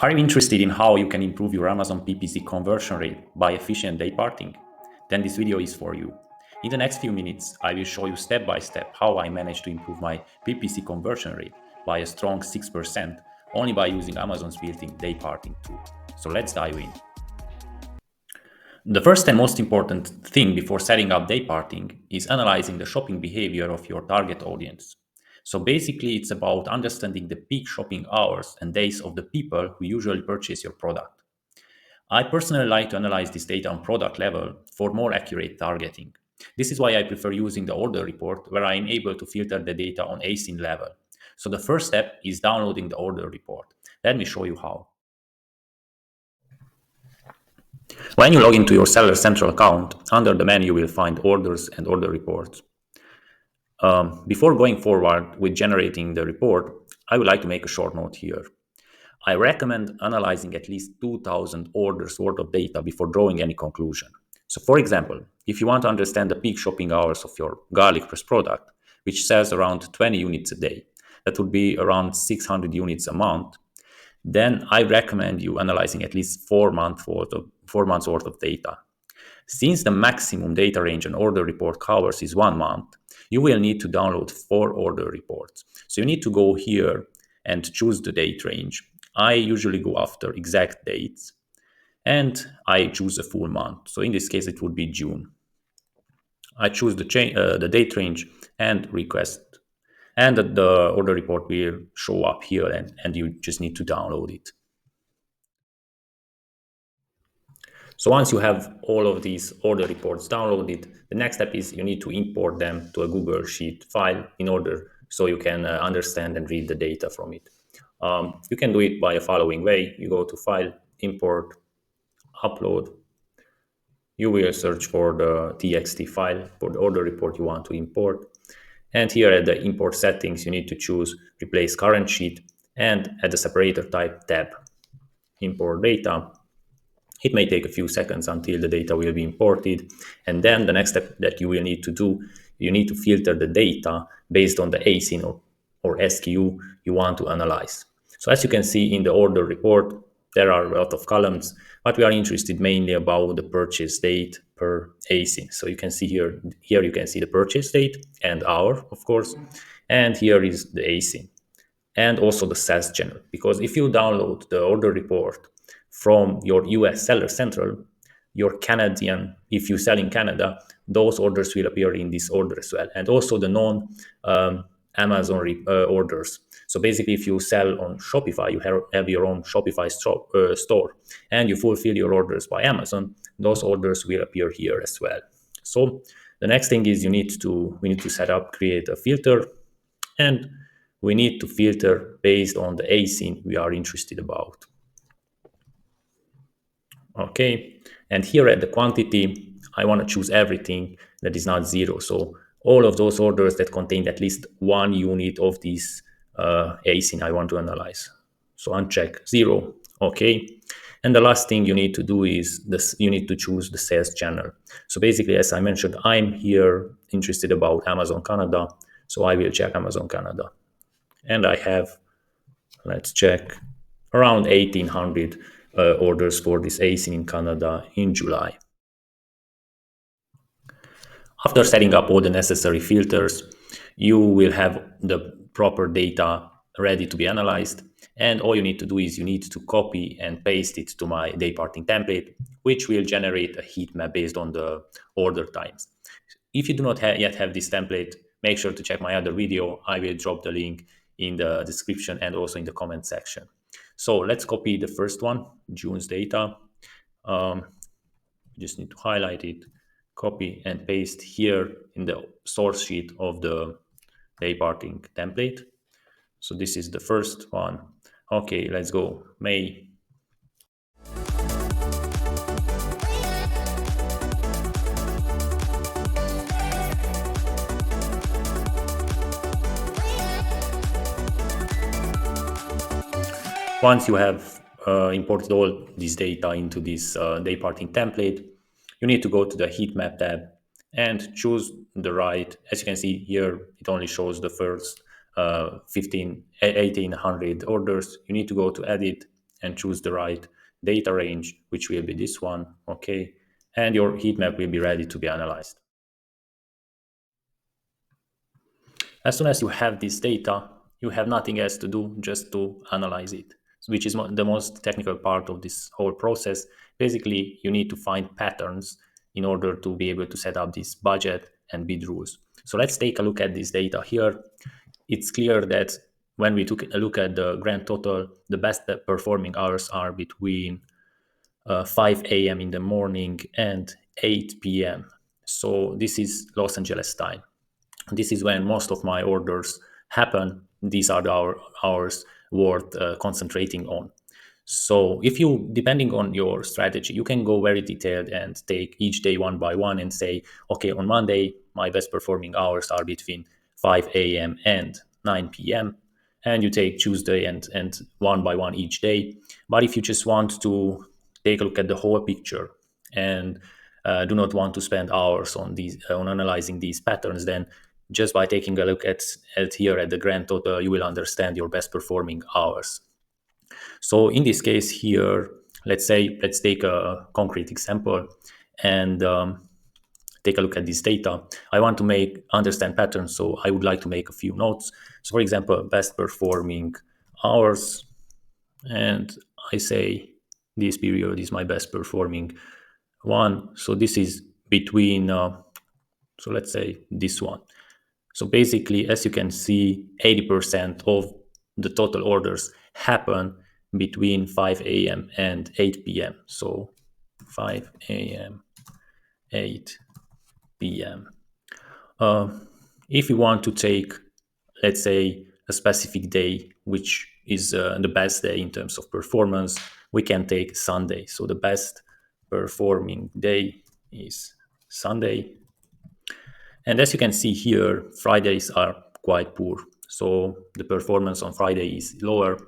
Are you interested in how you can improve your Amazon PPC conversion rate by efficient day parting? Then this video is for you. In the next few minutes, I will show you step by step how I managed to improve my PPC conversion rate by a strong 6% only by using Amazon's built-in day parting tool. So let's dive in. The first and most important thing before setting up day parting is analyzing the shopping behavior of your target audience. So basically, it's about understanding the peak shopping hours and days of the people who usually purchase your product. I personally like to analyze this data on product level for more accurate targeting. This is why I prefer using the order report where I am able to filter the data on ASIN level. So the first step is downloading the order report. Let me show you how. When you log into your Seller Central account, under the menu you will find Orders and Order Reports. Before going forward with generating the report, I would like to make a short note here. I recommend analyzing at least 2,000 orders worth of data before drawing any conclusion. So for example, if you want to understand the peak shopping hours of your garlic press product, which sells around 20 units a day, that would be around 600 units a month, then I recommend you analyzing at least 4 months worth of data. Since the maximum data range an order report covers is 1 month, you will need to download 4 order reports. So you need to go here and choose the date range. I usually go after exact dates and I choose a full month. So in this case, it would be June. I choose the date range and request, and the order report will show up here, and you just need to download it. So once you have all of these order reports downloaded, the next step is you need to import them to a Google Sheet file in order so you can understand and read the data from it. You can do it by the following way. You go to File, Import, Upload. You will search for the TXT file for the order report you want to import. And here at the Import Settings, you need to choose Replace Current Sheet, and at the Separator Type tab, Import Data. It may take a few seconds until the data will be imported. And then the next step that you will need to do, you need to filter the data based on the ASIN or SKU you want to analyze. So as you can see in the order report, there are a lot of columns, but we are interested mainly about the purchase date per ASIN. So you can see here you can see the purchase date and hour, of course, and here is the ASIN and also the sales channel. Because if you download the order report from your US Seller Central, your Canadian, if you sell in Canada, those orders will appear in this order as well. And also the non-Amazon orders. So basically, if you sell on Shopify, you have your own Shopify store, and you fulfill your orders by Amazon, those orders will appear here as well. So the next thing is we need to create a filter, and we need to filter based on the ASIN we are interested about. Okay, and here at the quantity, I want to choose everything that is not zero. So all of those orders that contain at least 1 unit of this ASIN I want to analyze. So uncheck 0. Okay. And the last thing you need to do is you need to choose the sales channel. So basically, as I mentioned, I'm here interested about Amazon Canada. So I will check Amazon Canada. And I have, let's check, around 1,800 orders for this ASIN in Canada in July. After setting up all the necessary filters, you will have the proper data ready to be analyzed. And all you need to do is you need to copy and paste it to my Dayparting template, which will generate a heat map based on the order times. If you do not yet have this template, make sure to check my other video. I will drop the link in the description and also in the comment section. So let's copy the first one, June's data. Just need to highlight it, copy and paste here in the source sheet of the Dayparting template. So this is the first one. Okay, let's go. May. Once you have imported all this data into this Dayparting template, you need to go to the heat map tab and choose the right. As you can see here, it only shows the first 1,800 orders. You need to go to edit and choose the right data range, which will be this one. Okay. And your heat map will be ready to be analyzed. As soon as you have this data, you have nothing else to do, just to analyze it, which is the most technical part of this whole process. Basically, you need to find patterns in order to be able to set up this budget and bid rules. So let's take a look at this data here. It's clear that when we took a look at the grand total, the best performing hours are between 5 a.m. in the morning and 8 p.m. So this is Los Angeles time. This is when most of my orders happen. These are the hours worth concentrating on. So if you, depending on your strategy, you can go very detailed and take each day one by one and say, okay, on Monday, my best performing hours are between 5 a.m. and 9 p.m. And you take Tuesday and one by one each day. But if you just want to take a look at the whole picture and do not want to spend hours on these on analyzing these patterns, then just by taking a look at here at the grand total, you will understand your best performing hours. So in this case here, let's take a concrete example and take a look at this data. I want to understand patterns, so I would like to make a few notes. So for example, best performing hours, and I say this period is my best performing one. So this is between, so let's say this one. So basically, as you can see, 80% of the total orders happen between 5 a.m. and 8 p.m. So 5 a.m., 8 p.m. If you want to take, let's say, a specific day, which is the best day in terms of performance, we can take Sunday. So the best performing day is Sunday. And as you can see here, Fridays are quite poor. So the performance on Friday is lower.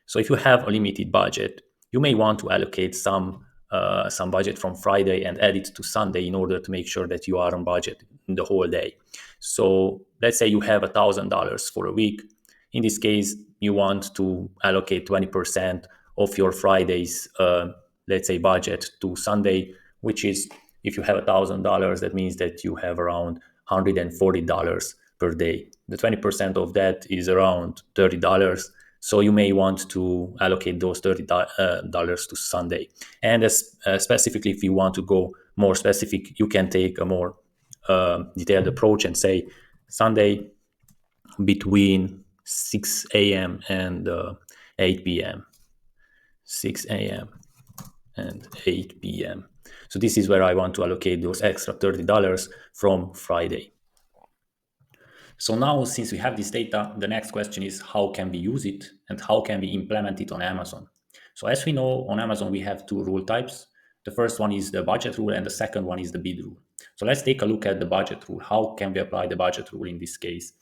So if you have a limited budget, you may want to allocate some budget from Friday and add it to Sunday in order to make sure that you are on budget the whole day. So let's say you have $1,000 for a week. In this case, you want to allocate 20% of your Friday's, let's say, budget to Sunday, which is, if you have $1,000, that means that you have around $140 per day. The 20% of that is around $30. So you may want to allocate those $30 to Sunday. And specifically, if you want to go more specific, you can take a more detailed approach and say Sunday between 6 a.m. and 8 p.m. 6 a.m. and 8 p.m. So this is where I want to allocate those extra $30 from Friday. So now, since we have this data, the next question is how can we use it and how can we implement it on Amazon? So as we know, on Amazon, we have two rule types. The first one is the budget rule and the second one is the bid rule. So let's take a look at the budget rule. How can we apply the budget rule in this case?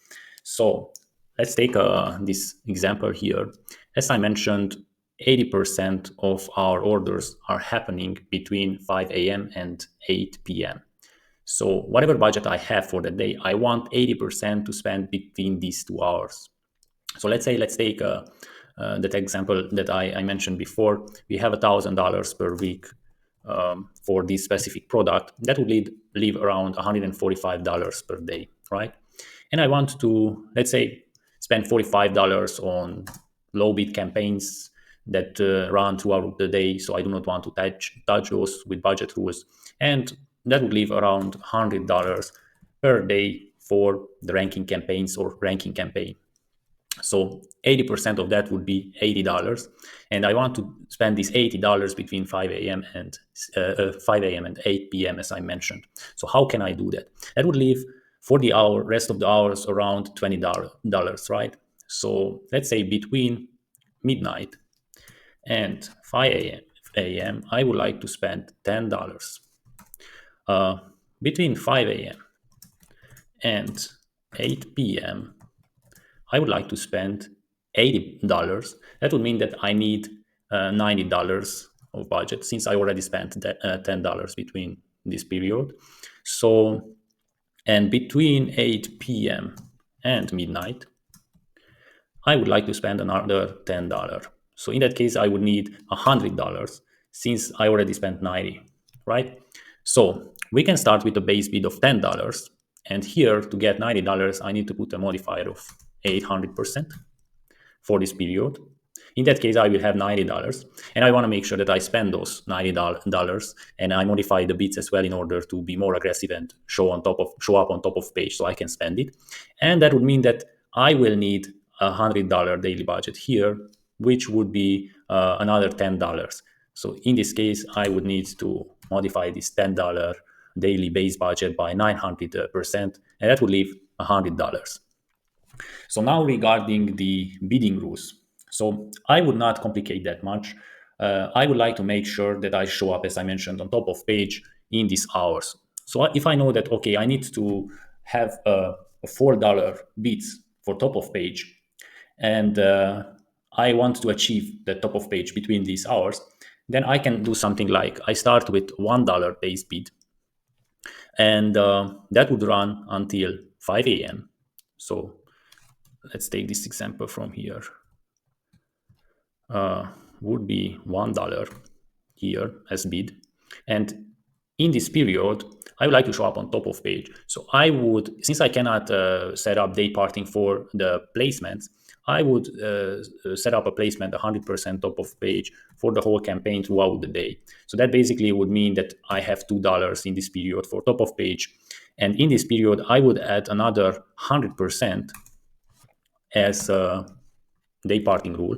So let's take this example here. As I mentioned, 80% of our orders are happening between 5 a.m. and 8 p.m. So whatever budget I have for the day, I want 80% to spend between these 2 hours. So let's take that example that I mentioned before. We have $1,000 per week for this specific product. That would leave around $145 per day, right? And I want to, let's say, spend $45 on low bid campaigns that run throughout the day. So I do not want to touch those with budget rules. And that would leave around $100 per day for the ranking campaigns or ranking campaign. So 80% of that would be $80. And I want to spend this $80 between 5 a.m. and 5 a.m. and 8 p.m. as I mentioned. So how can I do that? That would leave for the rest of the hours around $20, right? So let's say between midnight and 5 a.m. I would like to spend $10. Between 5 a.m. and 8 p.m., I would like to spend $80. That would mean that I need $90 of budget since I already spent $10 between this period. So, and between 8 p.m. and midnight, I would like to spend another $10. So in that case, I would need $100 since I already spent 90, right? So we can start with a base bid of $10. And here to get $90, I need to put a modifier of 800% for this period. In that case, I will have $90, and I want to make sure that I spend those $90, and I modify the bits as well in order to be more aggressive and show up on top of page, so I can spend it. And that would mean that I will need $100 daily budget here, which would be another $10. So in this case, I would need to modify this $10 daily base budget by 900%, and that would leave $100. So now regarding the bidding rules. So I would not complicate that much. I would like to make sure that I show up, as I mentioned, on top of page in these hours. So if I know that, okay, I need to have a $4 bids for top of page, and I want to achieve the top of page between these hours, then I can do something like I start with $1 base bid, and that would run until 5 a.m. So let's take this example from here. Would be $1 here as bid. And in this period, I would like to show up on top of page. So I would, since I cannot set up Dayparting for the placements, I would set up a placement 100% top of page for the whole campaign throughout the day. So that basically would mean that I have $2 in this period for top of page. And in this period, I would add another 100% as a Dayparting rule,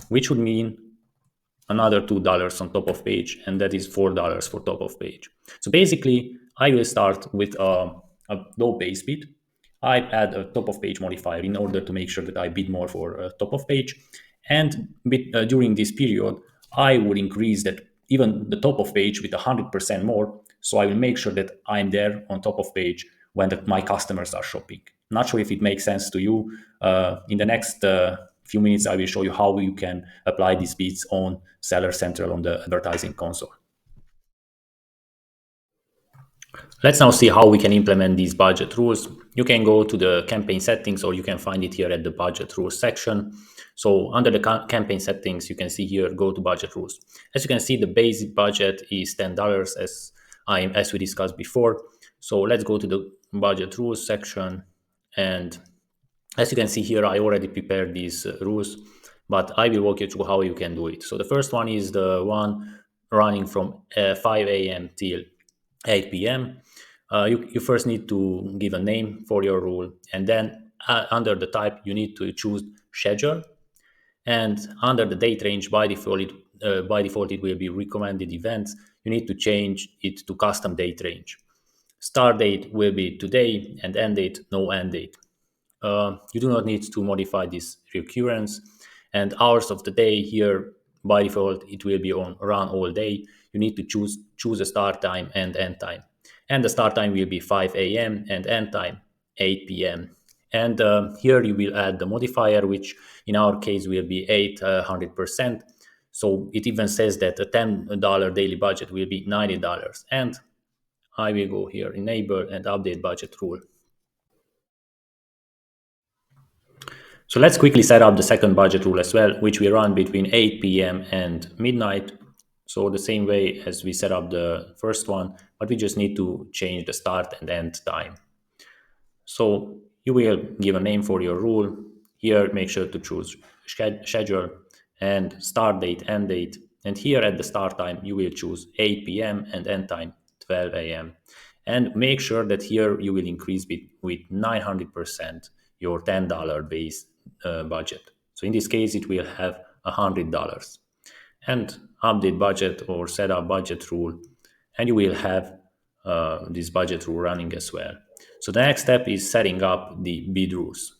which would mean another $2 on top of page, and that is $4 for top of page. So basically, I will start with a low base bid. I add a top of page modifier in order to make sure that I bid more for top of page. And during this period, I would increase that even the top of page with 100% more. So I will make sure that I'm there on top of page when my customers are shopping. Not sure if it makes sense to you. In the next few minutes, I will show you how you can apply these bids on Seller Central on the advertising console. Let's now see how we can implement these budget rules. You can go to the campaign settings, or you can find it here at the budget rules section. So under the campaign settings, you can see here, go to budget rules. As you can see, the basic budget is $10 as we discussed before. So let's go to the budget rules section. And as you can see here, I already prepared these rules, but I will walk you through how you can do it. So the first one is the one running from 5 a.m. till 8 p.m. You first need to give a name for your rule, and then under the type, you need to choose schedule. And under the date range, by default, it will be recommended events. You need to change it to custom date range. Start date will be today, and end date, no end date. You do not need to modify this recurrence. And hours of the day here, by default, it will be on run all day. You need to choose a start time and end time. And the start time will be 5 a.m. and end time 8 p.m. And here you will add the modifier, which in our case will be 800%. So it even says that a $10 daily budget will be $90. And I will go here, enable and update budget rule. So let's quickly set up the second budget rule as well, which we run between 8 p.m. and midnight. So the same way as we set up the first one, but we just need to change the start and end time. So you will give a name for your rule. Here, make sure to choose schedule and start date, end date. And here at the start time, you will choose 8 p.m. and end time 12 a.m. And make sure that here you will increase with 900% your $10 base budget. So in this case, it will have $100. And update budget or set up budget rule, and you will have this budget rule running as well. So the next step is setting up the bid rules.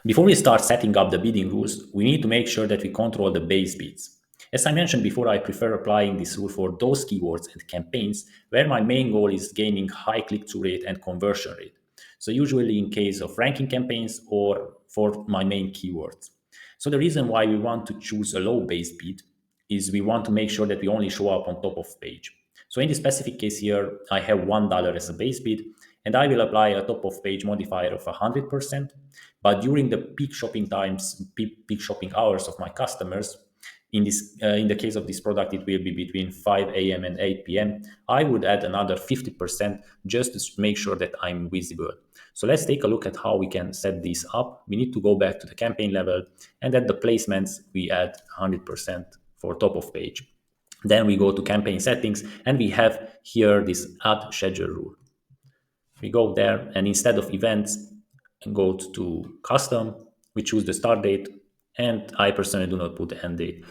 Before we start setting up the bidding rules, we need to make sure that we control the base bids. As I mentioned before, I prefer applying this rule for those keywords and campaigns where my main goal is gaining high click-through rate and conversion rate. So usually in case of ranking campaigns or for my main keywords. So the reason why we want to choose a low base bid is we want to make sure that we only show up on top of page. So in this specific case here, I have $1 as a base bid, And I will apply a top of page modifier of 100%. But during the peak shopping times, peak shopping hours of my customers, in the case of this product, it will be between 5 a.m. and 8 p.m. I would add another 50% just to make sure that I'm visible. So let's take a look at how we can set this up. We need to go back to the campaign level, and at the placements, we add 100% for top of page. Then we go to campaign settings, and we have here this add schedule rule. We go there, and instead of events, go to custom, we choose the start date, and I personally do not put the end date.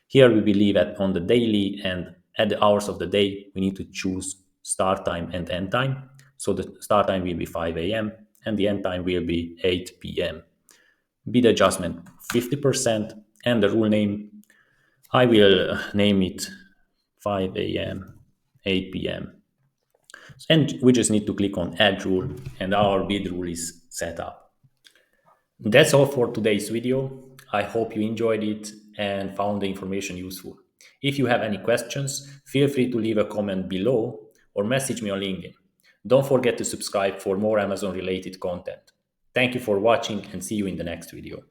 Here we will leave it on the daily, and at the hours of the day, we need to choose start time and end time. So the start time will be 5 a.m. and the end time will be 8 p.m. Bid adjustment 50%, and the rule name, I will name it 5 a.m., 8 p.m. And we just need to click on add rule, and our bid rule is set up. That's all for today's video. I hope you enjoyed it and found the information useful. If you have any questions, feel free to leave a comment below or message me on LinkedIn. Don't forget to subscribe for more Amazon related content. Thank you for watching and see you in the next video.